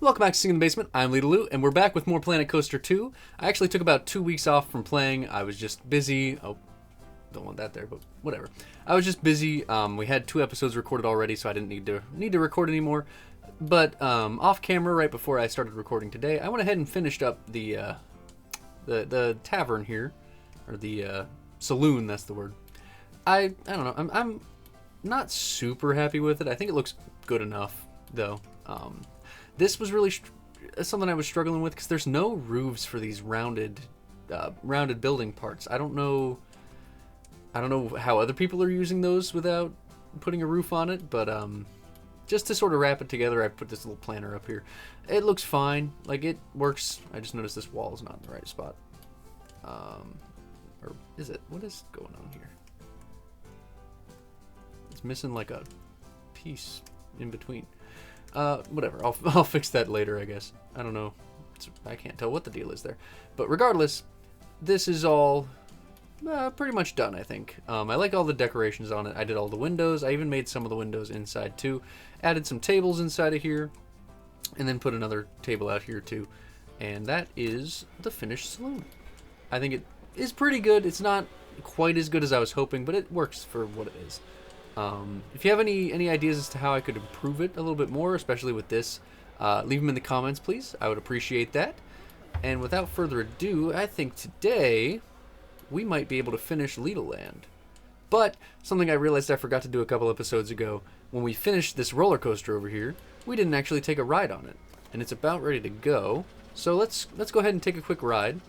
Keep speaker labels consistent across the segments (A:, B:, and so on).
A: Welcome back to Singing in the Basement. I'm Leedle-Lue, and we're back with more Planet Coaster 2. I actually took about 2 weeks off from playing. I was just busy. Oh, don't want that there, but whatever. I was just busy. We had 2 episodes recorded already, so I didn't need to record anymore. But off camera, right before I started recording today, I went ahead and finished up the tavern here, or the saloon. That's the word. I don't know. I'm not super happy with it. I think it looks good enough, though. This was really something I was struggling with because there's no roofs for these rounded building parts. I don't know how other people are using those without putting a roof on it, but just to sort of wrap it together, I put this little planter up here. It looks fine, like it works. I just noticed this wall is not in the right spot. Or is it? What is going on here? It's missing like a piece in between. Whatever. I'll fix that later, I guess. I don't know. I can't tell what the deal is there. But regardless, this is all pretty much done, I think. I like all the decorations on it. I did all the windows. I even made some of the windows inside, too. Added some tables inside of here. And then put another table out here, too. And that is the finished saloon. I think it is pretty good. It's not quite as good as I was hoping, but it works for what it is. If you have any ideas as to how I could improve it a little bit more, especially with this, leave them in the comments, please. I would appreciate that. And without further ado, I think today we might be able to finish Leedle-Land. But something I realized I forgot to do a couple episodes ago, when we finished this roller coaster over here, we didn't actually take a ride on it. And it's about ready to go. So let's go ahead and take a quick ride.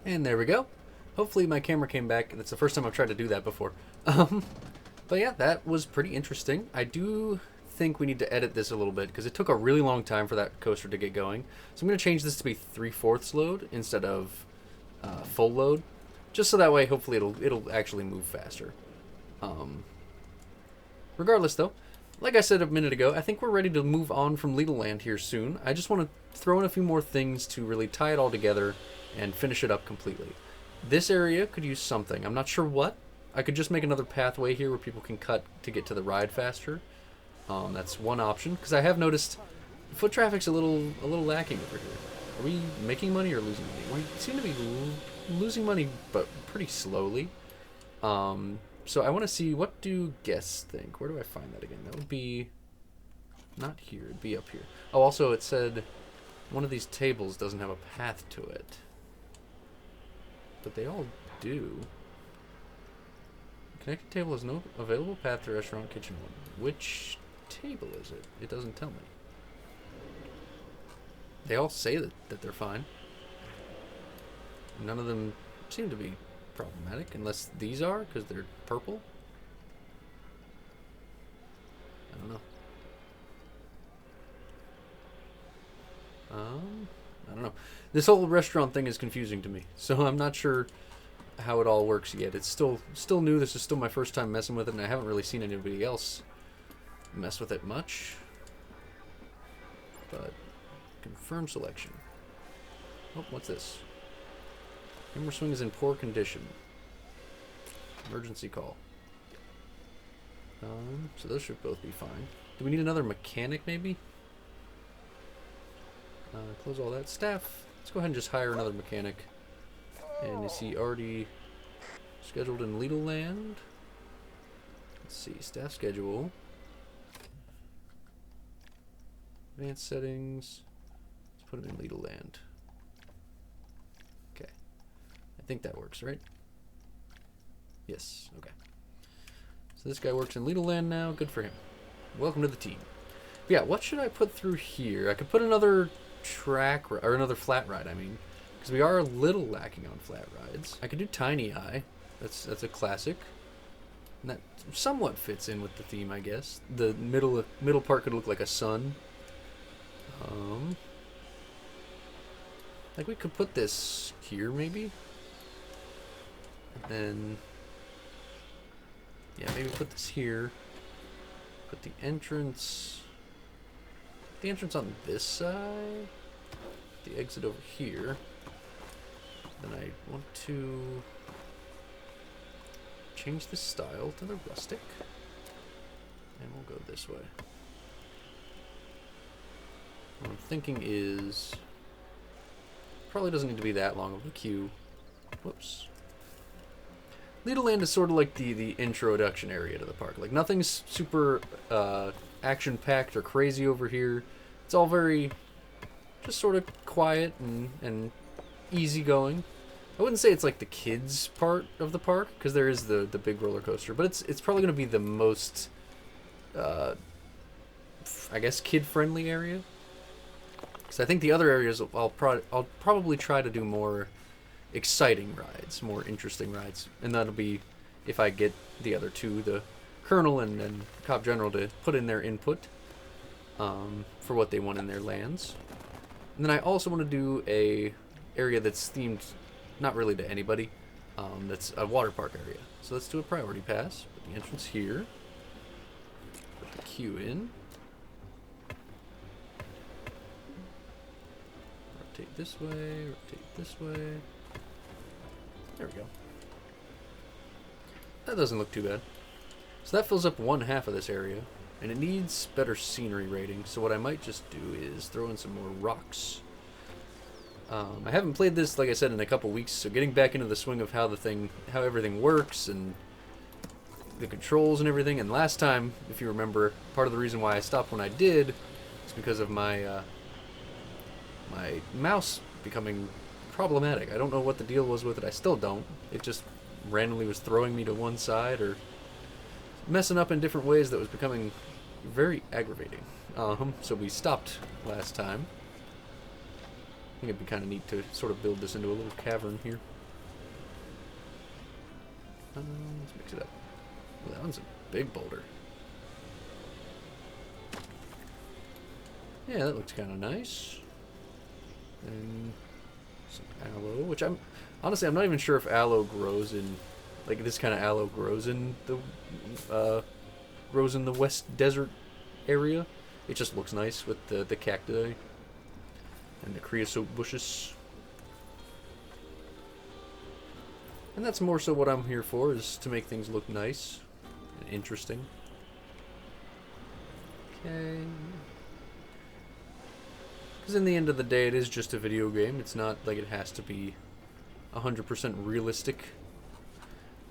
A: And there we go. Hopefully my camera came back. That's the first time I've tried to do that before. But yeah, that was pretty interesting. I do think we need to edit this a little bit because it took a really long time for that coaster to get going. So I'm going to change this to be 3/4 load instead of full load. Just so that way, hopefully it'll actually move faster. Regardless though, like I said a minute ago, I think we're ready to move on from Leedle-Land here soon. I just want to throw in a few more things to really tie it all together and finish it up completely. This area could use something. I'm not sure what. I could just make another pathway here where people can cut to get to the ride faster. That's one option, because I have noticed foot traffic's a little lacking over here. Are we making money or losing money? We seem to be losing money, but pretty slowly. So I want to see, what do guests think? Where do I find that again? That would be not here. It'd be up here. Oh, also it said one of these tables doesn't have a path to it. But they all do. Connected table has no available path to restaurant kitchen one. Which table is it? It doesn't tell me. They all say that they're fine. None of them seem to be problematic, unless these are, because they're purple. I don't know. I don't know. This whole restaurant thing is confusing to me, so I'm not sure how it all works yet. It's still new. This is still my first time messing with it, and I haven't really seen anybody else mess with it much. But confirm selection. Oh, what's this? Camera swing is in poor condition. Emergency call. So those should both be fine. Do we need another mechanic, maybe? Close all that. Staff. Let's go ahead and just hire another mechanic. And is he already scheduled in Leedle-Land? Let's see. Staff schedule. Advanced settings. Let's put him in Leedle-Land. Okay. I think that works, right? Yes. Okay. So this guy works in Leedle-Land now. Good for him. Welcome to the team. But yeah, what should I put through here? I could put another track, or another flat ride, I mean. Because we are a little lacking on flat rides. I could do Tiny Eye. That's a classic. And that somewhat fits in with the theme, I guess. The middle part could look like a sun. Like we could put this here, maybe? And then... yeah, maybe put this here. Put the entrance on this side. The exit over here. Then I want to change the style to the rustic. And we'll go this way. What I'm thinking is... probably doesn't need to be that long of a queue. Whoops. Leedle-Land is sort of like the introduction area to the park. Like, nothing's super action-packed or crazy over here. It's all very just sort of quiet and easygoing. I wouldn't say it's like the kids part of the park, because there is the big roller coaster, but it's probably going to be the most, I guess, kid-friendly area. Because I think the other areas I'll probably try to do more exciting rides, more interesting rides, and that'll be if I get the other two, the Colonel and Cop General, to put in their input for what they want in their lands. And then I also want to do a area that's themed not really to anybody, that's a water park area. So let's do a priority pass. Put the entrance here. Put the queue in. Rotate this way, rotate this way. There we go. That doesn't look too bad. So that fills up one half of this area, and it needs better scenery rating. So what I might just do is throw in some more rocks. I haven't played this, like I said, in a couple weeks, so getting back into the swing of how everything works and the controls and everything. And last time, if you remember, part of the reason why I stopped when I did is because of my my mouse becoming problematic. I don't know what the deal was with it. I still don't. It just randomly was throwing me to one side or messing up in different ways that was becoming very aggravating. So we stopped last time. I think it'd be kind of neat to sort of build this into a little cavern here. Let's mix it up. Well, that one's a big boulder. Yeah, that looks kind of nice. And some aloe, which honestly I'm not even sure if aloe grows in, like, this kind of aloe grows in the West Desert area. It just looks nice with the cacti and the creosote bushes. And that's more so what I'm here for, is to make things look nice and interesting. Okay. Because in the end of the day, it is just a video game. It's not like it has to be 100% realistic.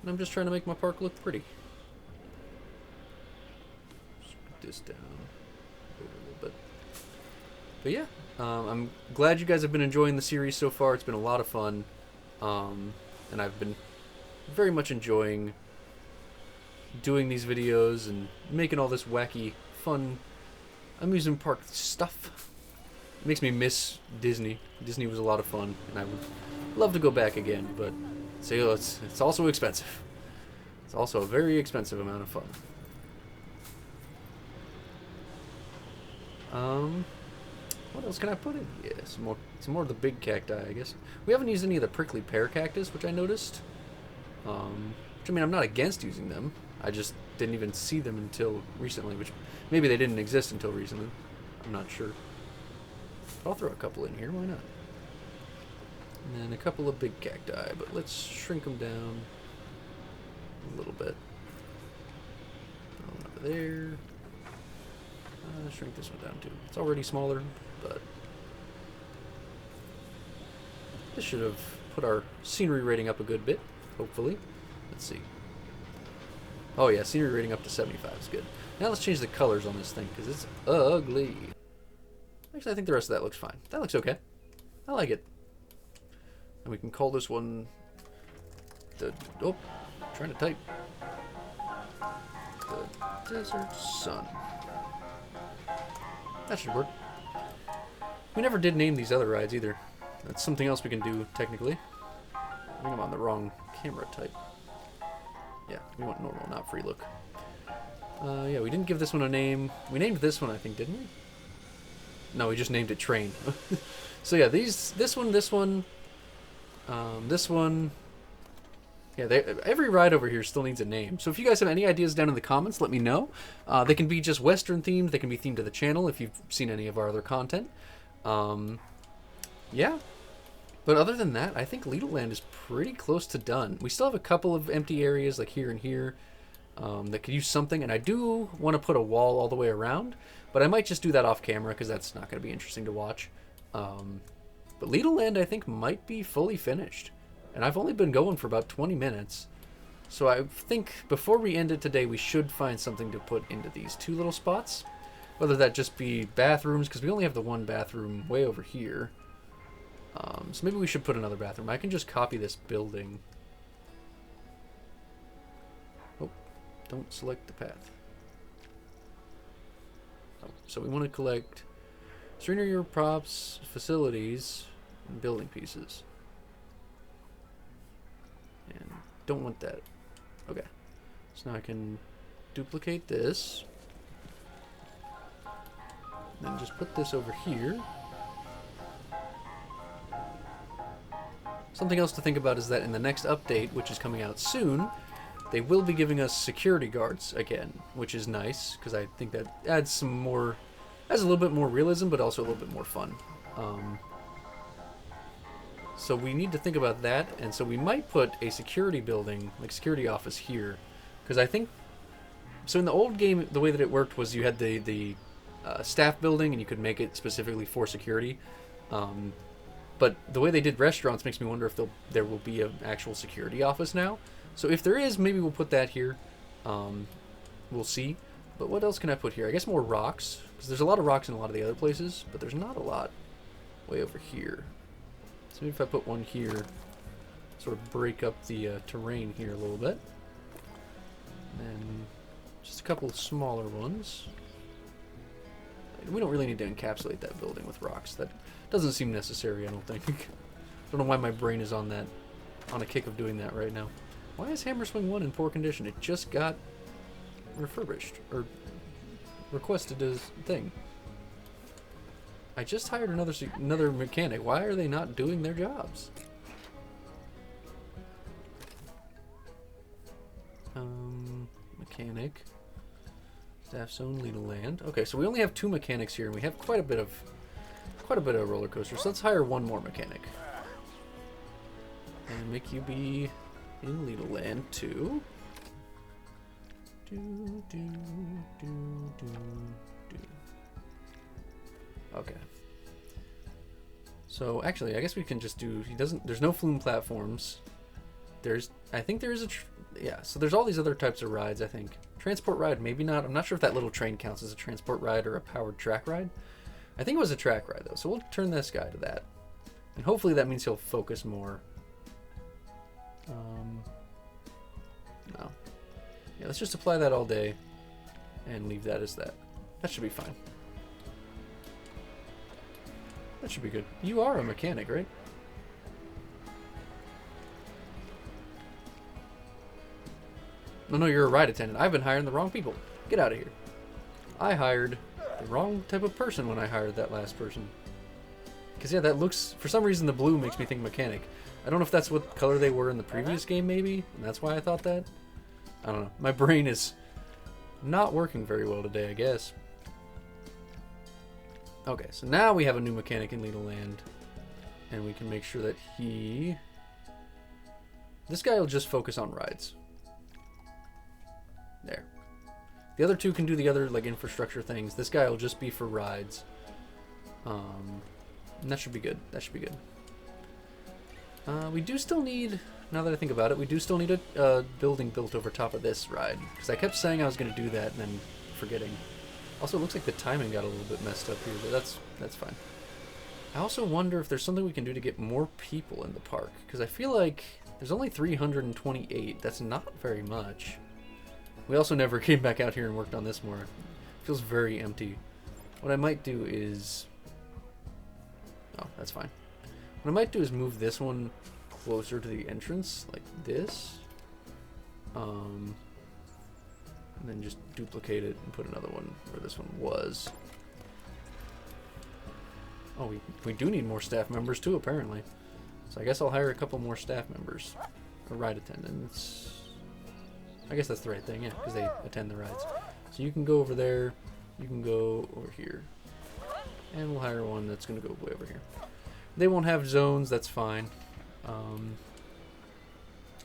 A: And I'm just trying to make my park look pretty. Scoot this down a little bit. But yeah, I'm glad you guys have been enjoying the series so far. It's been a lot of fun. And I've been very much enjoying doing these videos and making all this wacky, fun, amusement park stuff. It makes me miss Disney. Disney was a lot of fun, and I would love to go back again, but it's also expensive. It's also a very expensive amount of fun. What else can I put in? Yeah, some more of the big cacti, I guess. We haven't used any of the prickly pear cactus, which I noticed. Which, I mean, I'm not against using them. I just didn't even see them until recently, which maybe they didn't exist until recently. I'm not sure. But I'll throw a couple in here, why not? And then a couple of big cacti, but let's shrink them down. a little bit. Over there. Shrink this one down too. It's already smaller, but this should have put our scenery rating up a good bit, hopefully. Let's see. Oh yeah, scenery rating up to 75 is good. Now let's change the colors on this thing, because it's ugly. Actually, I think the rest of that looks fine. That looks okay. I like it. And we can call this one the... Oh, trying to type. The Desert Sun. That should work. We never did name these other rides either. That's something else we can do, technically. I think I'm on the wrong camera type. Yeah, we want normal, not free look. Yeah, we didn't give this one a name. We named this one, I think, didn't we? No, we just named it Train. So yeah, this one. Yeah, every ride over here still needs a name. So if you guys have any ideas down in the comments, let me know. They can be just Western themed. They can be themed to the channel if you've seen any of our other content. Yeah. But other than that, I think Leedle-Land is pretty close to done. We still have a couple of empty areas like here and here that could use something. And I do want to put a wall all the way around. But I might just do that off camera because that's not going to be interesting to watch. But Leedle-Land, I think, might be fully finished. And I've only been going for about 20 minutes. So I think before we end it today, we should find something to put into these two little spots. Whether that just be bathrooms, because we only have the one bathroom way over here. So maybe we should put another bathroom. I can just copy this building. Oh, don't select the path. Oh, so we want to collect scenery, props, facilities, and building pieces. And don't want that. Okay. So now I can duplicate this. Then just put this over here. Something else to think about is that in the next update, which is coming out soon, they will be giving us security guards again, which is nice, because I think that adds a little bit more realism, but also a little bit more fun. So we need to think about that, and so we might put a security building, like security office here, because I think, so in the old game, the way that it worked was you had the staff building, and you could make it specifically for security, but the way they did restaurants makes me wonder if there will be an actual security office now. So if there is, maybe we'll put that here. We'll see. But what else can I put here? I guess more rocks, because there's a lot of rocks in a lot of the other places, but there's not a lot way over here. So maybe if I put one here, sort of break up the terrain here a little bit. And then just a couple of smaller ones. We don't really need to encapsulate that building with rocks. That doesn't seem necessary, I don't think. Don't know why my brain is on a kick of doing that right now. Why is Hammer Swing 1 in poor condition? It just got refurbished, or requested as thing. I just hired another mechanic. Why are they not doing their jobs? Mechanic. Staff zone, Leedle-Land. Okay, so we only have 2 mechanics here, and we have quite a bit of roller coasters. So let's hire one more mechanic. And make you be in Leedle-Land too. Okay. So actually, I guess we can just do. There's no flume platforms. I think there is a. Yeah. So there's all these other types of rides. I think transport ride, maybe not. I'm not sure if that little train counts as a transport ride or a powered track ride. I think it was a track ride though. So we'll turn this guy to that, and hopefully that means he'll focus more. No. Yeah, let's just apply that all day and leave that as that. That should be fine. That should be good. You are a mechanic, right? No, you're a ride attendant. I've been hiring the wrong people. Get out of here. I hired the wrong type of person when I hired that last person. Because, yeah, that looks... For some reason, the blue makes me think mechanic. I don't know if that's what color they were in the previous game, maybe, and that's why I thought that. I don't know. My brain is not working very well today, I guess. Okay, so now we have a new mechanic in Leedle-Land, and we can make sure that this guy will just focus on rides. There. The other two can do the other like infrastructure things. This guy will just be for rides. And that should be good. That should be good. We do still need, now that I think about it, we do still need a building built over top of this ride. Because I kept saying I was going to do that and then forgetting. Also, it looks like the timing got a little bit messed up here, but that's fine. I also wonder if there's something we can do to get more people in the park. Because I feel like there's only 328. That's not very much. We also never came back out here and worked on this more. It feels very empty. What I might do is... Oh, that's fine. What I might do is move this one closer to the entrance, like this. And then just duplicate it and put another one where this one was. Oh, we do need more staff members too, apparently. So I guess I'll hire a couple more staff members. Or ride attendants. I guess that's the right thing, yeah, because they attend the rides. So you can go over there, you can go over here. And we'll hire one that's going to go way over here. They won't have zones, that's fine. Oh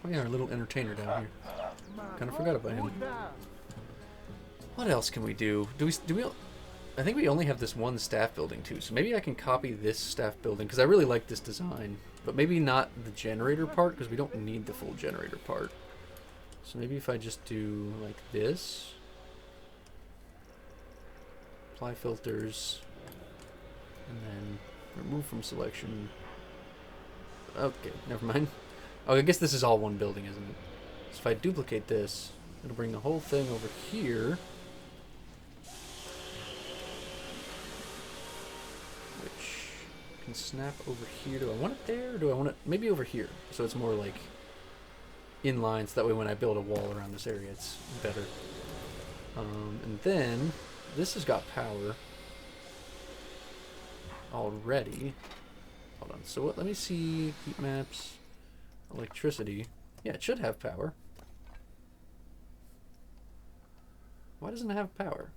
A: yeah, our little entertainer down here. Kind of forgot about him. What else can we do? Do we? I think we only have this one staff building too, so maybe I can copy this staff building because I really like this design, but maybe not the generator part because we don't need the full generator part. So maybe if I just do like this, apply filters, and then remove from selection. Okay, never mind. Oh, I guess this is all one building, isn't it? So if I duplicate this, it'll bring the whole thing over here. Which can snap over here. Do I want it there, or do I want it maybe over here? So it's more like in line, so that way when I build a wall around this area, it's better. And then this has got power already. Hold on. So what? Let me see heat maps, electricity. Yeah, it should have power. Why doesn't it have power?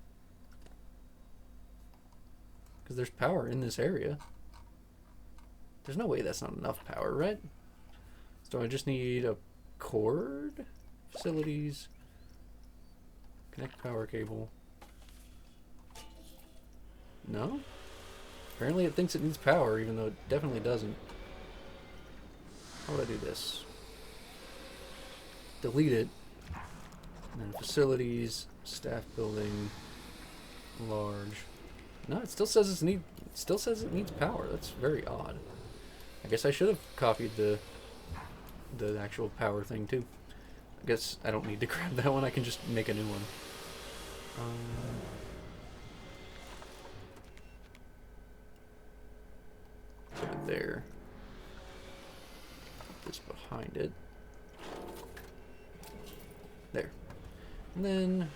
A: Because there's power in this area. There's no way that's not enough power, right? So I just need a cord, facilities, connect power cable. No? Apparently it thinks it needs power, even though it definitely doesn't. How would I do this? Delete it. And then facilities, staff building, large. No, it still says it needs power. That's very odd. I guess I should have copied the actual power thing too. I guess I don't need to grab that one. I can just make a new one. Put it there. Put this behind it. There. And then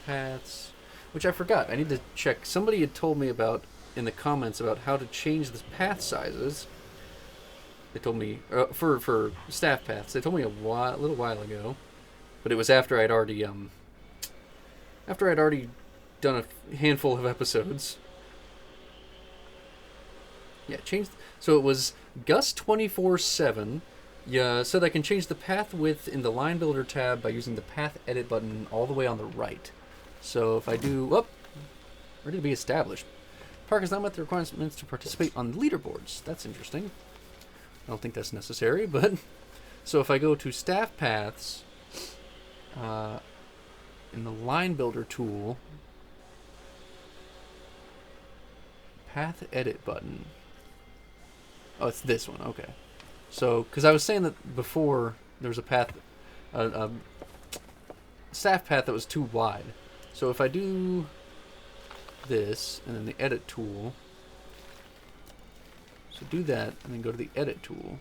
A: paths, which I forgot. I need to check. Somebody had told me about in the comments about how to change the path sizes. They told me for staff paths. They told me a little while ago, but it was after I'd already done a handful of episodes. Yeah, changed. So it was Gus 24/7. Yeah, said I can change the path width in the line builder tab by using the path edit button all the way on the right. So if I do, ready to be established. Park has not met the requirements to participate on leaderboards. That's interesting. I don't think that's necessary, but so if I go to staff paths in the line builder tool, path edit button. Oh, it's this one. Okay. So, because I was saying that before there was a path, a staff path that was too wide. So if I do this and then the edit tool, so do that and then go to the edit tool.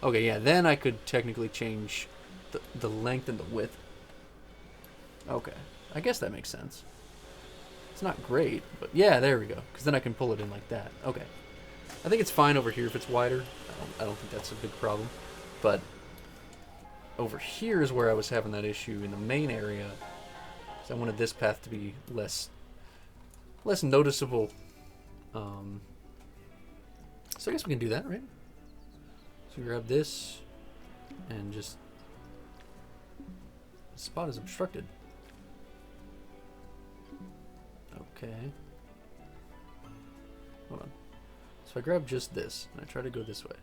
A: Okay, yeah, then I could technically change the length and the width. Okay, I guess that makes sense. It's not great, but yeah, there we go. Because then I can pull it in like that. Okay. I think it's fine over here if it's wider. I don't think that's a big problem. But over here is where I was having that issue in the main area. So I wanted this path to be less noticeable. So I guess we can do that, right? So grab this and just The spot is obstructed. Okay. Hold on. So if I grab just this, and I try to go this way.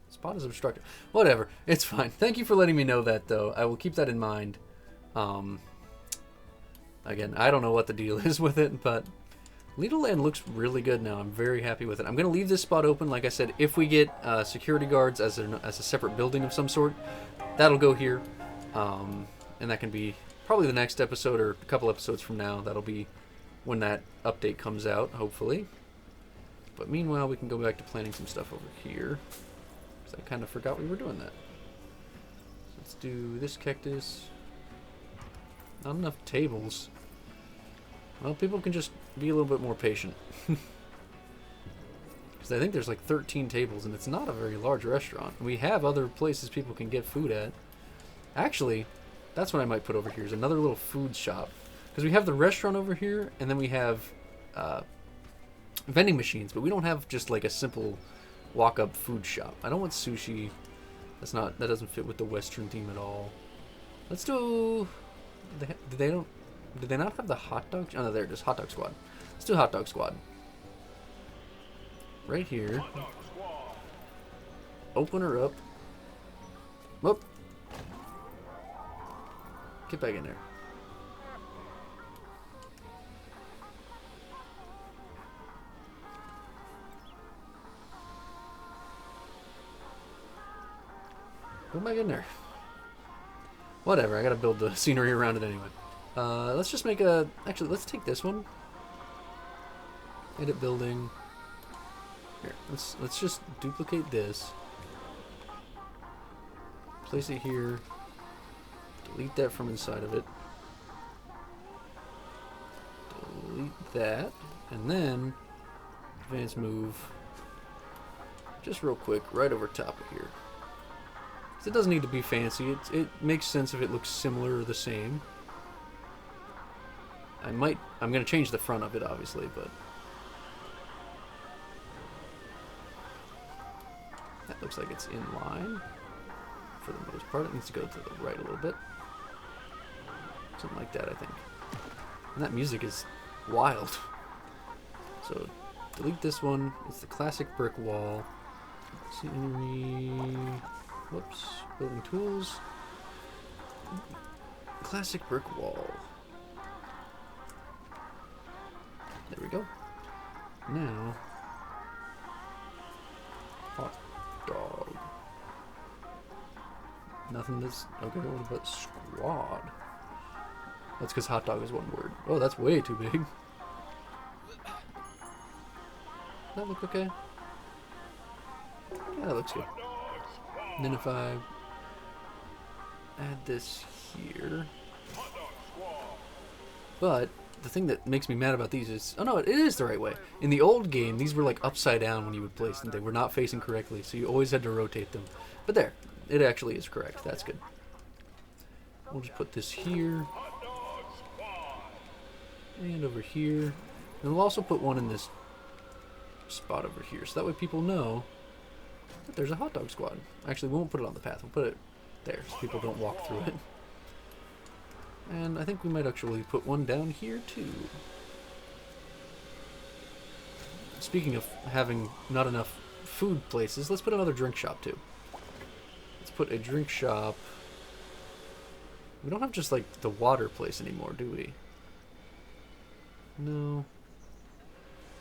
A: Spot is obstructed. Whatever. It's fine. Thank you for letting me know that, though. I will keep that in mind. Again, I don't know what the deal is with it, but Leedle-Land looks really good now. I'm very happy with it. I'm going to leave this spot open. Like I said, if we get security guards as a separate building of some sort, that'll go here. And that can be probably the next episode or a couple episodes from now. That'll be when that update comes out, hopefully. But meanwhile, we can go back to planting some stuff over here. Because I kind of forgot we were doing that. Let's do this cactus. Not enough tables. Well, people can just be a little bit more patient. Because I think there's like 13 tables, and it's not a very large restaurant. We have other places people can get food at. Actually, that's what I might put over here, is another little food shop. Because we have the restaurant over here, and then we have vending machines, but we don't have just like a simple walk-up food shop. I don't want sushi. That doesn't fit with the Western theme at all. Let's do... Did they not have the hot dog? Oh, no, there it is. Hot dog squad. Let's do hot dog squad. Right here. Open her up. Whoop. Get back in there. Go back in there. Whatever, I gotta build the scenery around it anyway. Let's just make a... Actually, let's take this one. Edit building. Here, let's just duplicate this. Place it here. Delete that from inside of it. Delete that. And then advance move. Just real quick, right over top of here. It doesn't need to be fancy. It makes sense if it looks similar or the same. I'm going to change the front of it, obviously, but... That looks like it's in line. For the most part, it needs to go to the right a little bit. Something like that, I think. And that music is wild. So, delete this one. It's the classic brick wall. Scenery... Whoops. Building tools. Classic brick wall. There we go. Now, hot dog. Nothing that's... Okay, what about squad? That's because hot dog is one word. Oh, that's way too big. Does that look okay? Yeah, that looks good. And then if I add this here... But the thing that makes me mad about these is... Oh no, it is the right way. In the old game, these were like upside down when you would place them. They were not facing correctly, so you always had to rotate them. But there, it actually is correct. That's good. We'll just put this here. And over here. And we'll also put one in this spot over here. So that way people know that there's a hot dog squad. Actually, we won't put it on the path. We'll put it there so people don't walk through it. And I think we might actually put one down here too. Speaking of having not enough food places, let's put another drink shop too. Let's put a drink shop. We don't have just like the water place anymore, do we? No.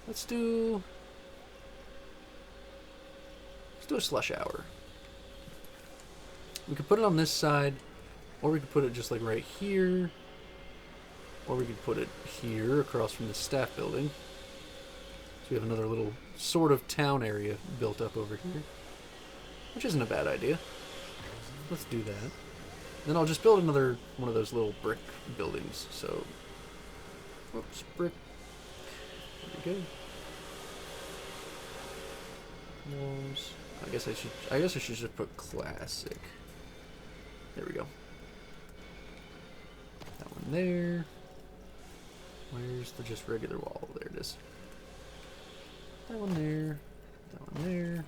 A: Let's do a slush hour. We could put it on this side, or we could put it just like right here, or we could put it here across from the staff building. So we have another little sort of town area built up over here, which isn't a bad idea. Let's do that. Then I'll just build another one of those little brick buildings. So, whoops, brick. There we go. Walls. I guess I should just put classic. There we go. That one there. Where's the just regular wall? There it is. That one there. That one there.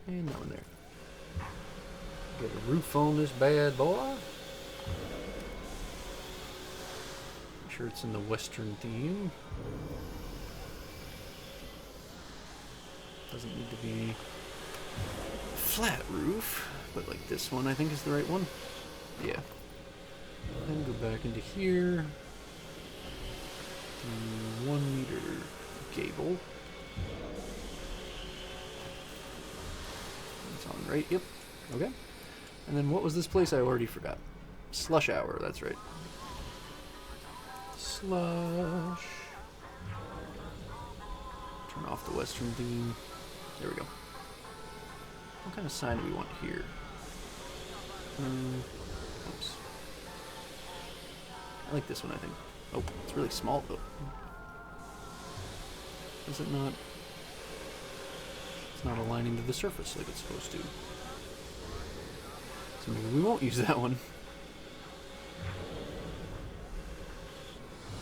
A: And that one there. Get a roof on this bad boy. sure it's in the Western theme. Doesn't need to be flat roof, but like this one I think is the right one. Yeah. Then go back into here. 1 meter gable. It's on right, yep. Okay. And then what was this place? I already forgot. Slush hour, that's right. Slush. Turn off the Western theme. There we go. What kind of sign do we want here? Oops. I like this one, I think. Oh, it's really small, though. Is it not? It's not aligning to the surface like it's supposed to. So maybe we won't use that one.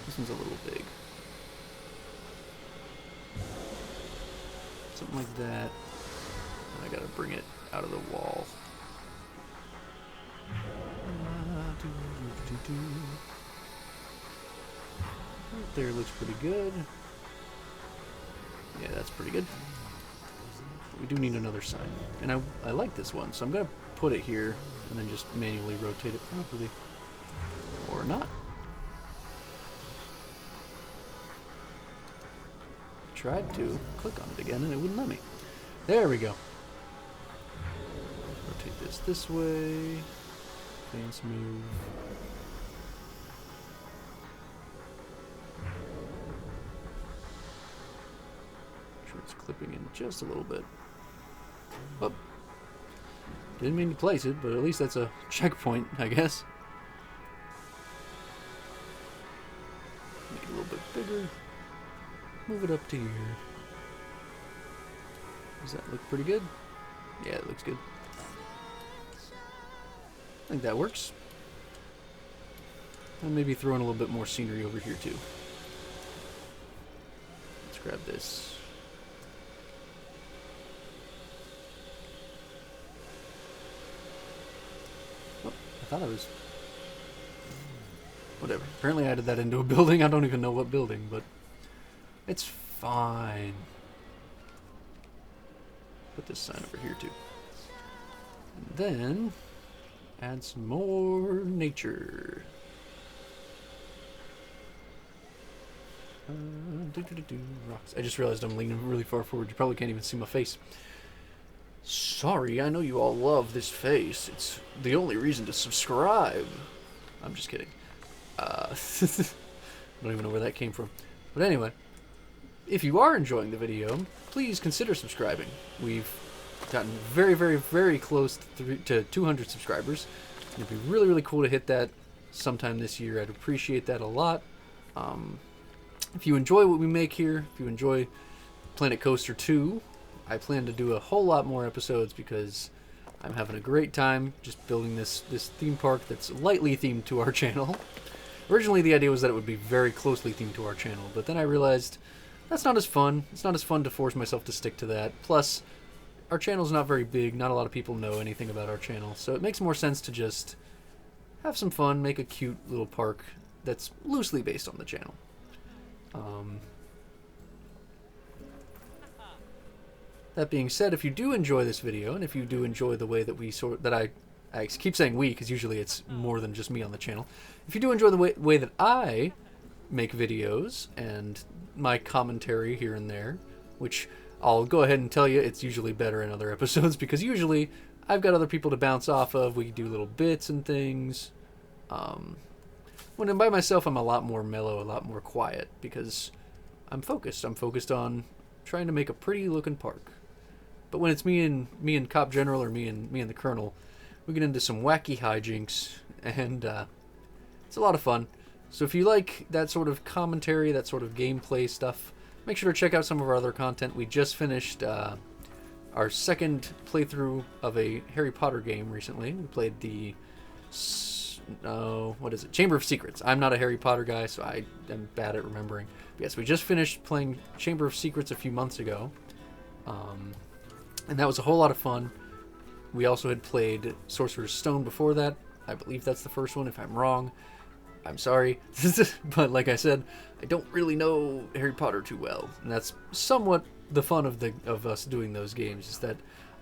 A: This one's a little big. Something like that. And I gotta bring it out of the wall. Right there looks pretty good. Yeah, that's pretty good. We do need another sign. And I like this one, so I'm gonna put it here and then just manually rotate it properly. Or not. Tried to click on it again and it wouldn't let me. There we go. Rotate this way. Advance move. Sure it's clipping in just a little bit. Oh. Didn't mean to place it, but at least that's a checkpoint, I guess. Make it a little bit bigger. Move it up to here. Does that look pretty good? Yeah, it looks good. I think that works. And maybe throw in a little bit more scenery over here too. Let's grab this. Oh, I thought I was... Whatever. Apparently I added that into a building. I don't even know what building, but... It's fine. Put this sign over here too. And then add some more nature. Rocks. I just realized I'm leaning really far forward. You probably can't even see my face. Sorry, I know you all love this face. It's the only reason to subscribe. I'm just kidding. I don't even know where that came from. But anyway. If you are enjoying the video, please consider subscribing. We've gotten very, very, very close to 200 subscribers. It'd be really, really cool to hit that sometime this year. I'd appreciate that a lot. If you enjoy what we make here, if you enjoy Planet Coaster 2, I plan to do a whole lot more episodes because I'm having a great time just building this theme park that's lightly themed to our channel. Originally, the idea was that it would be very closely themed to our channel, but then I realized... That's not as fun. It's not as fun to force myself to stick to that. Plus, our channel's not very big. Not a lot of people know anything about our channel. So it makes more sense to just have some fun, make a cute little park that's loosely based on the channel. That being said, if you do enjoy this video, and if you do enjoy the way that I keep saying we, because usually it's more than just me on the channel. If you do enjoy the way that I make videos and my commentary here and there, which I'll go ahead and tell you it's usually better in other episodes because usually I've got other people to bounce off of. We do little bits and things. When I'm by myself, I'm a lot more mellow, a lot more quiet because I'm focused. I'm focused on trying to make a pretty looking park. But when it's me and Cop General or me and the Colonel, we get into some wacky hijinks and it's a lot of fun. So if you like that sort of commentary, that sort of gameplay stuff, make sure to check out some of our other content. We just finished our second playthrough of a Harry Potter game recently. We played the... what is it? Chamber of Secrets. I'm not a Harry Potter guy, so I am bad at remembering. But yes, we just finished playing Chamber of Secrets a few months ago. And that was a whole lot of fun. We also had played Sorcerer's Stone before that. I believe that's the first one, if I'm wrong. I'm sorry. But like I said, I don't really know Harry Potter too well. And that's somewhat the fun of us doing those games, is that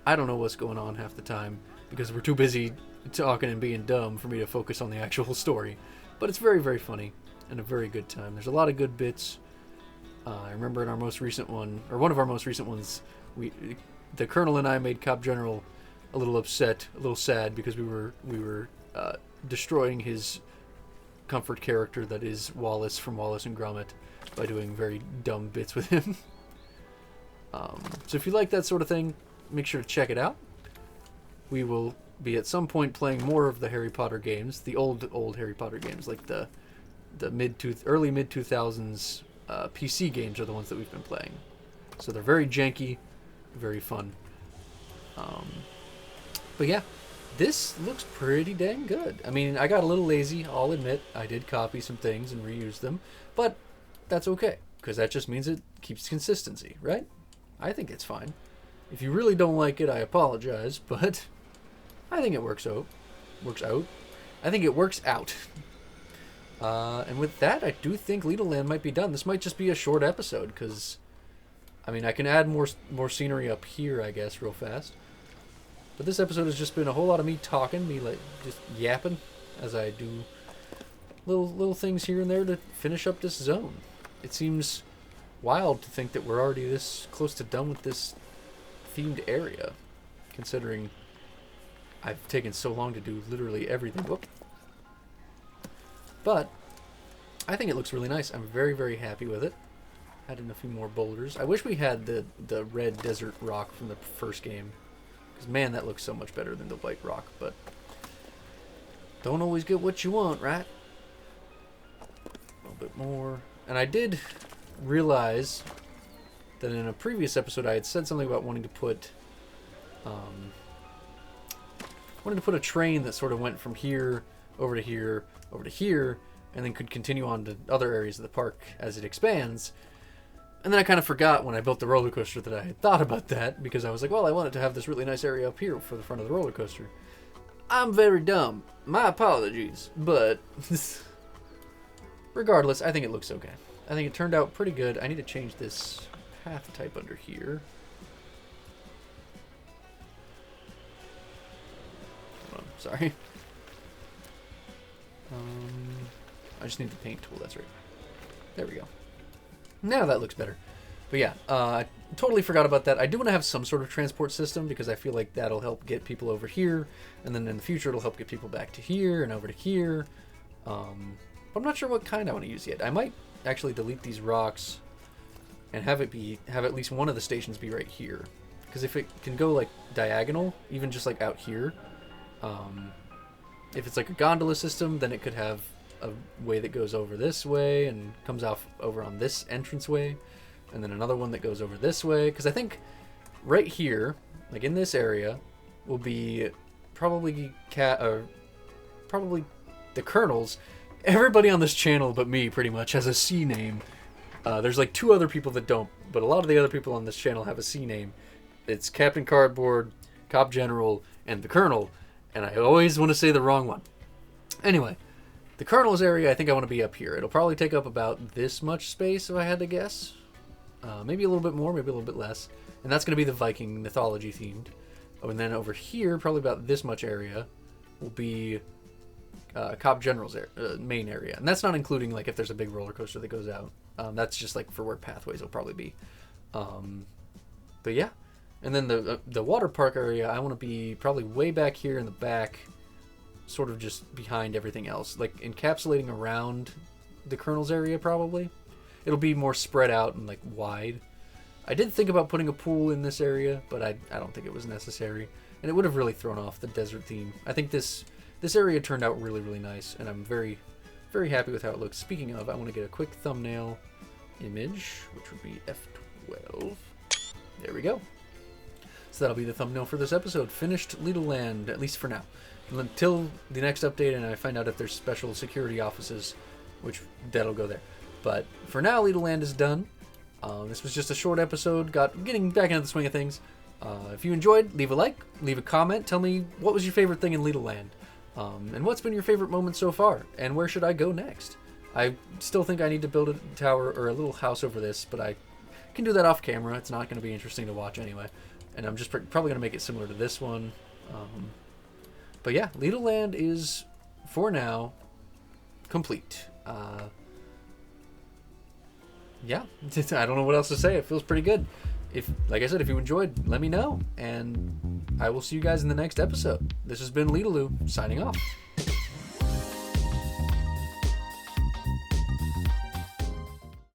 A: I don't know what's going on half the time because we're too busy talking and being dumb for me to focus on the actual story. But it's very, very funny and a very good time. There's a lot of good bits. I remember in our most recent one, or one of our most recent ones, the Colonel and I made Cop General a little upset, a little sad, because we were destroying his comfort character that is Wallace from Wallace and Gromit by doing very dumb bits with him. So if you like that sort of thing, make sure to check it out. We will be at some point playing more of the Harry Potter games, the old Harry Potter games, like the early mid 2000s PC games are the ones that we've been playing. So they're very janky, very fun. But yeah, this looks pretty dang good. I mean, I got a little lazy, I'll admit. I did copy some things and reuse them, but that's okay, because that just means it keeps consistency, right? I think it's fine. If you really don't like it, I apologize, but I think it works out. I think it works out. And with that, I do think Leedle-Land might be done. This might just be a short episode, because, I mean, I can add more scenery up here, I guess, real fast. But this episode has just been a whole lot of me talking, me like just yapping, as I do little things here and there to finish up this zone. It seems wild to think that we're already this close to done with this themed area, considering I've taken so long to do literally everything. Whoop. But I think it looks really nice. I'm very, very happy with it. Add in a few more boulders. I wish we had the red desert rock from the first game, because man, that looks so much better than the white rock. But don't always get what you want, right? A little bit more. And I did realize that in a previous episode I had said something about wanting to put a train that sort of went from here over to here over to here, and then could continue on to other areas of the park as it expands. And then I kind of forgot when I built the roller coaster that I had thought about that, because I was like, well, I wanted to have this really nice area up here for the front of the roller coaster. I'm very dumb. My apologies. But regardless, I think it looks okay. I think it turned out pretty good. I need to change this path type under here. Hold on, sorry. I just need the paint tool, that's right. There we go. Now that looks better. But yeah, I totally forgot about that. I do want to have some sort of transport system, because I feel like that'll help get people over here, and then in the future it'll help get people back to here and over to here. But I'm not sure what kind I want to use yet. I might actually delete these rocks and have at least one of the stations be right here, because if it can go like diagonal, even just like out here, if it's like a gondola system, then it could have a way that goes over this way and comes off over on this entranceway, and then another one that goes over this way. Because I think right here, like in this area, will be probably the Colonel's. Everybody on this channel but me pretty much has a C name. There's like 2 other people that don't, but a lot of the other people on this channel have a C name. It's Captain Cardboard, Cop General, and the Colonel, and I always want to say the wrong one. Anyway, the Colonel's area, I think I want to be up here. It'll probably take up about this much space if I had to guess. Maybe a little bit more, maybe a little bit less. And that's going to be the Viking mythology themed. Oh, and then over here, probably about this much area, will be Cop General's main area. And that's not including like if there's a big roller coaster that goes out. That's just like for where pathways will probably be. But yeah. And then the water park area, I want to be probably way back here in the back, sort of just behind everything else, like encapsulating around the Colonel's area. Probably it'll be more spread out and like wide. I did think about putting a pool in this area, but I don't think it was necessary, and it would have really thrown off the desert theme. I think this area turned out really, really nice, and I'm very, very happy with how it looks. Speaking of, I want to get a quick thumbnail image, which would be F12. There we go. So that'll be the thumbnail for this episode. Finished Leedle-Land, at least for now. Until the next update and I find out if there's special security offices, which that'll go there. But for now, Leedle-Land is done. This was just a short episode, getting back into the swing of things. If you enjoyed, leave a like, leave a comment, tell me what was your favorite thing in Leedle-Land. And what's been your favorite moment so far? And where should I go next? I still think I need to build a tower or a little house over this, but I can do that off camera. It's not going to be interesting to watch anyway. And I'm just probably going to make it similar to this one. But yeah, Leedle-Land is, for now, complete. Yeah, I don't know what else to say. It feels pretty good. Like I said, if you enjoyed, let me know. And I will see you guys in the next episode. This has been Leedle-Lue, signing off.